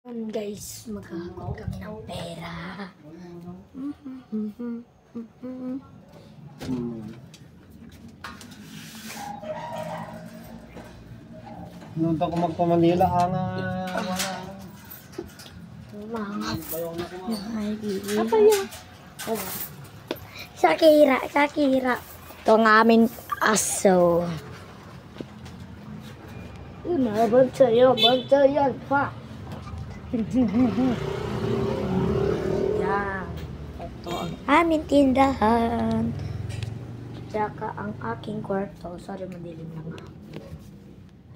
Guys, maghahakot kami ng pera. Nung ako magpa-Manila, Apa yan? Shakira. Ito ang aming aso. Bantayan pa. Yan. Ito ang aming tindahan. Tsaka ang aking kwarto. Sorry, madilim lang ako.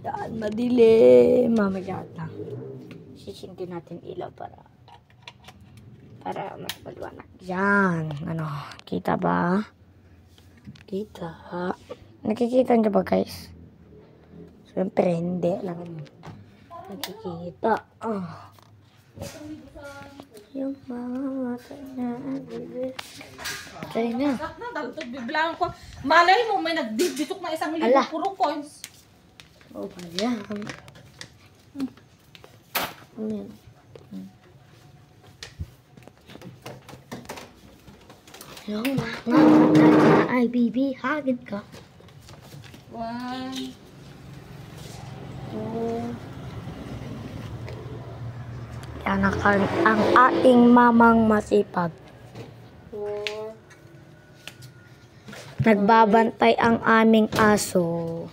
Yan, madilim. Mamaya lang. Sisintin natin ilaw para mas maliwanag. Yan. Ano, kita ba? Kita. Nakikita niyo ba, guys? Siyempre, hindi lang. Nakikita. Yung mga mata na. Try na. Biblaan ko. Malay mo, may nagbibitok na 1,000 puro coins. Oh, yan. Ano yan? Yung mga mata na ay bibihagin ka. 1, 2, Yan ang ating mamang masipag. 4, Nagbabantay ang aming aso.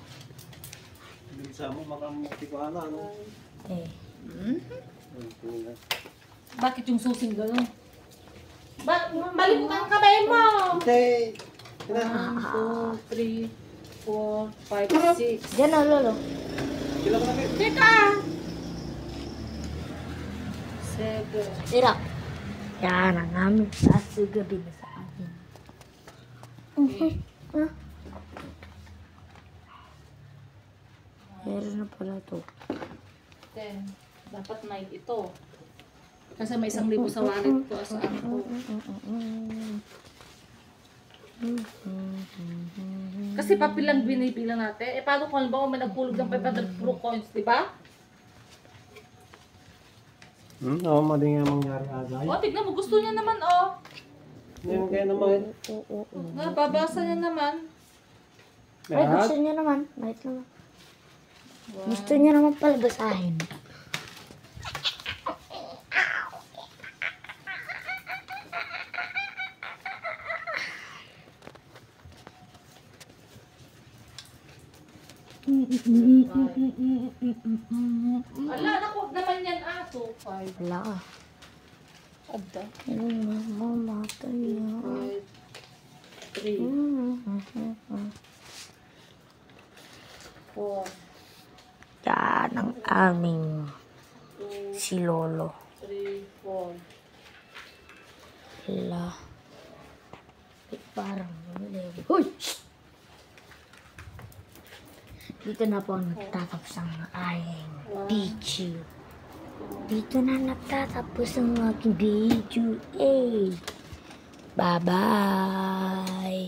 Bisa mo, makamuti ko ano. Eh. Bakit yung susing gano'n? Balik mo ang kamay mo! Okay. 1, 2, 3, 4, 5, 6. Diyan o, lolo. Teka! 7. Tira. Yan ang aming aso gabi na sa akin. Meron na pala ito. 10. Dapat 9 ito. Kasi may 1,000 sa wallet ko sa ako. Kasi papel lang binibilang natin. Eh paano kung halimbawa may nagkulog ng 500 pro coins, di ba? Oo, mali nga mangyari agad. O, tignan mo. Gusto niya naman, oh. Ngayon kaya naman. Babasa niya naman. Ay, gusto niya naman. Wait naman. Gusto niya naman pala basahin. Ala, naku, naman yan, 2, 5. Wala ka. Abda. Yung mamata niya. 3, 4, Yan ang aming 2, si Lolo. 3, 4. Wala. Parang level. Hoy! Dito na po nagtatapos ang aking video. Dito na nagtatapos ang aking video. Bye-bye!